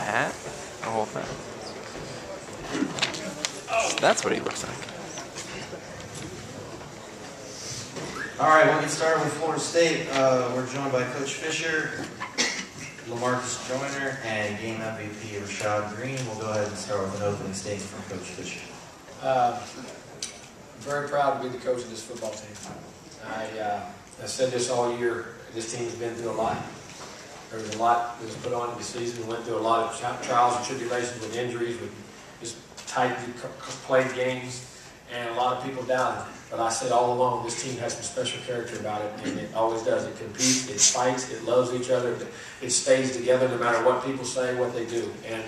hat? The whole thing. So that's what he looks like. All right, we'll get started with Florida State. We're joined by Coach Fisher, LaMarcus Joyner, and game MVP Rashad Green. We'll go ahead and start with an opening statement from Coach Fisher. I'm very proud to be the coach of this football team. I said this all year. This team has been through a lot. There was a lot that was put on in the season. We went through a lot of trials and tribulations with injuries, with just tightly played games, and a lot of people doubted. But I said all along, this team has some special character about it, and it always does. It competes, it fights, it loves each other, it stays together no matter what people say, what they do. And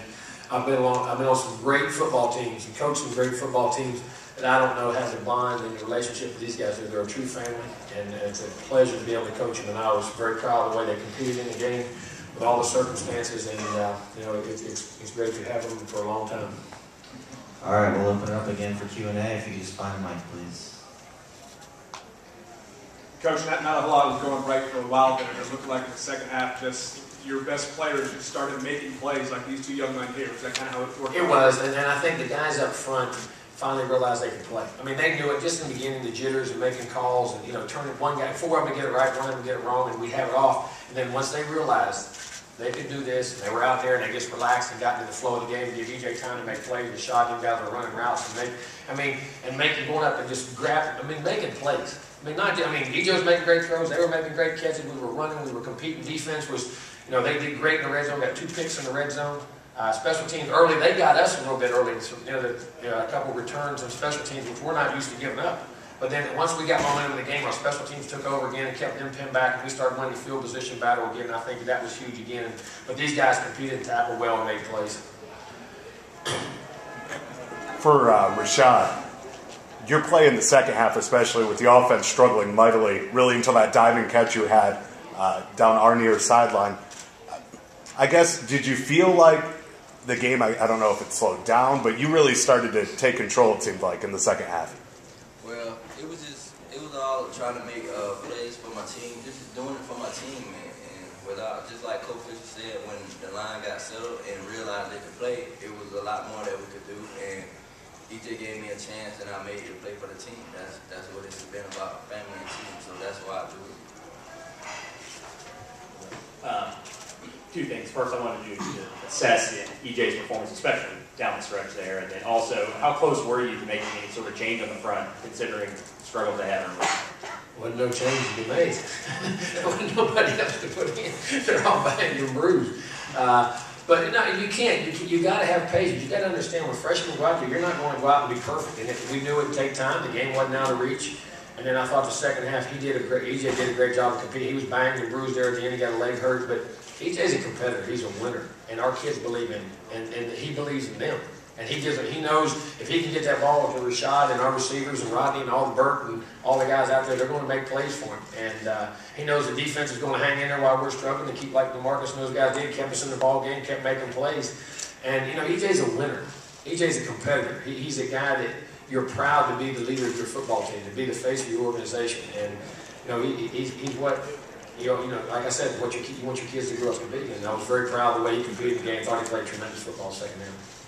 I've been on some great football teams and coached some great football teams that I don't know has a bond and a relationship with these guys. They're a true family, and it's a pleasure to be able to coach them. And I was very proud of the way they competed in the game with all the circumstances, and you know, it's great to have them for a long time. All right, we'll open it up again for Q&A. If you could just find a mic, please. Coach, not a whole lot was going right for a while there. It looked like in the second half, just your best players just started making plays like these two young men here. Was that kind of how it worked? It was, and I think the guys up front finally realized they could play. I mean, they knew it just in the beginning, the jitters and making calls and, you know, turning one guy, four of them get it right, one of them get it wrong, and we have it off. And then once they realized they could do this, and they were out there and they just relaxed and got into the flow of the game, and give EJ time to make plays, and shot him guys were running routes, and making going up and just making plays. EJ was making great throws, they were making great catches, we were running, we were competing. Defense was, you know, they did great in the red zone, got 2 picks in the red zone. Special teams early, they got us a little bit early, so, a couple returns on special teams, which we're not used to giving up. But then once we got momentum in the game, our special teams took over again and kept them pinned back, and we started winning the field position battle again, and I think that was huge again. But these guys competed and tackled well and made plays. For Rashad, your play in the second half, especially with the offense struggling mightily, really until that diving catch you had down our near sideline. I guess, did you feel like the game, I don't know if it slowed down, but you really started to take control, it seemed like, in the second half? Well, it was all trying to make plays for my team, just doing it for my team, man. And without, just like Coach Fisher said, when the line got settled and realized they could play, it was a lot more that we could do. And EJ gave me a chance, and I made it play for the team. That's what it's been about, family and team. So that's why I do it. Two things. First, I wanted you to assess EJ's performance, especially down the stretch there, and then also, how close were you to making any sort of change on the front, considering the struggles they had early? Wasn't no change to be made. There wasn't nobody else to put in. They're all banged and bruised. But no, you can't. You got to have patience. You got to understand when freshmen go out there, you're not going to go out and be perfect. And we knew it'd take time. The game wasn't out of reach. And then I thought the second half, EJ did a great job of competing. He was banged and bruised there at the end. He got a leg hurt, but EJ's a competitor. He's a winner, and our kids believe in him, and he believes in them. And he knows if he can get that ball to Rashad and our receivers and Rodney and all the Burt and all the guys out there, they're going to make plays for him. And he knows the defense is going to hang in there while we're struggling to keep, like LaMarcus and those guys did, kept us in the ball game, kept making plays. And EJ's a winner. EJ's a competitor. He's a guy that you're proud to be the leader of your football team, to be the face of your organization. And he's what. Like I said, what you want your kids to grow up to be. And I was very proud of the way he competed in the game. I thought he played tremendous football in the second half.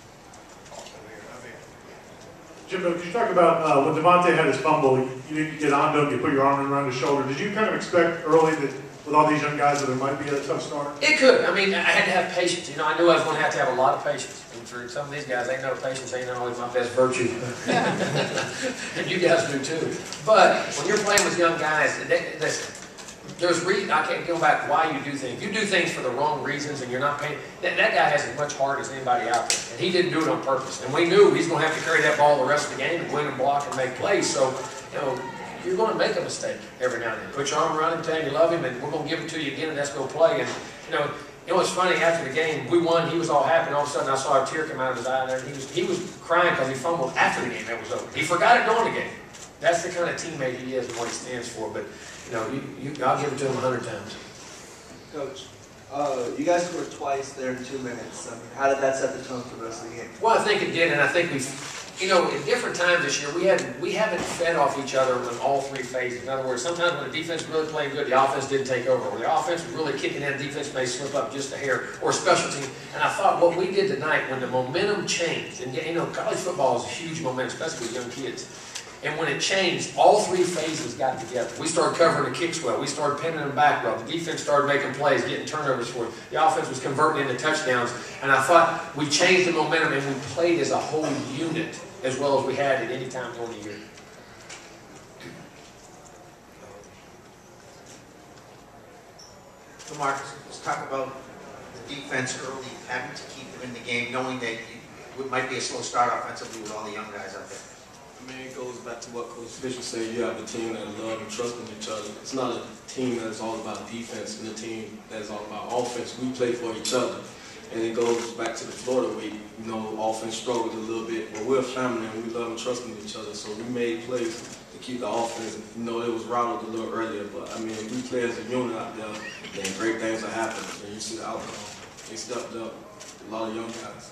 Jimbo, could you talk about when Devontae had his fumble, you get onto him, you put your arm around his shoulder. Did you kind of expect early that with all these young guys that there might be a tough start? It could. I had to have patience. I knew I was going to have a lot of patience. And for some of these guys, they know patience ain't always my best virtue. And you guys do too. But when you're playing with young guys, listen, there's reason. I can't go back why you do things. You do things for the wrong reasons, and you're not paying. That guy has as much heart as anybody out there, and he didn't do it on purpose. And we knew he's going to have to carry that ball the rest of the game and win and block and make plays. So, you're going to make a mistake every now and then. Put your arm around him, tell him you love him, and we're going to give it to you again, and let's go play. And it's funny. After the game, we won. He was all happy, and all of a sudden, I saw a tear come out of his eye there. And he was crying because he fumbled after the game. That was over. He forgot it during the game. That's the kind of teammate he is and what he stands for. But I'll give it to him 100 times. Coach, you guys scored twice there in 2 minutes. How did that set the tone for the rest of the game? Well, I think it did, and I think You know, at different times this year, we haven't fed off each other in all three phases. In other words, sometimes when the defense was really playing good, the offense didn't take over. When the offense was really kicking in, the defense may slip up just a hair, or special team. And I thought what we did tonight, when the momentum changed, and you know, college football is a huge momentum, especially with young kids. And when it changed, all three phases got together. We started covering the kicks well. We started pinning them back well. The defense started making plays, getting turnovers for it. The offense was converting into touchdowns. And I thought we changed the momentum and we played as a whole unit as well as we had at any time during the year. So Marcus, let's talk about the defense early, having to keep them in the game, knowing that it might be a slow start offensively with all the young guys out there. I mean, it goes back to what Coach Fisher said. You have a team that love and trust in each other. It's not a team that's all about defense and a team that's all about offense. We play for each other. And it goes back to the Florida week. You know, offense struggled a little bit, but we're a family and we love and trust in each other. So we made plays to keep the offense. You know, it was rattled a little earlier, but I mean, we play as a unit out there, and great things are happening. And you see the outcome. They stepped up. A lot of young guys.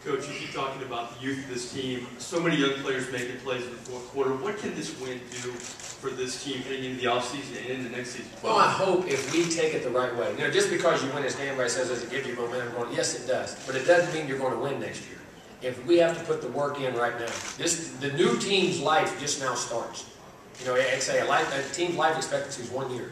Coach, you keep talking about the youth of this team. So many young players making plays in the fourth quarter. What can this win do for this team heading into the offseason and into next season? Well, I hope if we take it the right way. You know, just because you win, as everybody says, does it give you momentum going? Yes, it does. But it doesn't mean you're going to win next year. If we have to put the work in right now, the new team's life just now starts. You know, I'd say a team's life expectancy is 1 year.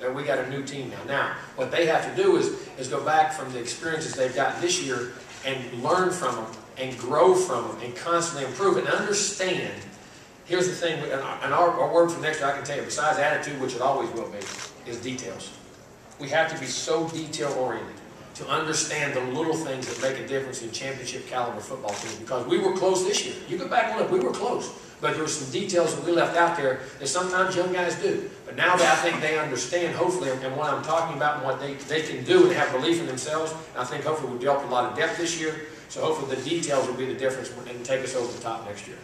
And we got a new team now. Now, what they have to do is go back from the experiences they've gotten this year and learn from them and grow from them and constantly improve and understand. Here's the thing, and our word for next year, I can tell you, besides attitude, which it always will be, is details. We have to be so detail-oriented to understand the little things that make a difference in championship caliber football teams, because we were close this year. You go back and look, we were close. But there were some details that we left out there that sometimes young guys do. But now that I think they understand, hopefully, and what I'm talking about and what they can do and have belief in themselves, I think hopefully we've developed a lot of depth this year. So hopefully the details will be the difference and take us over the top next year.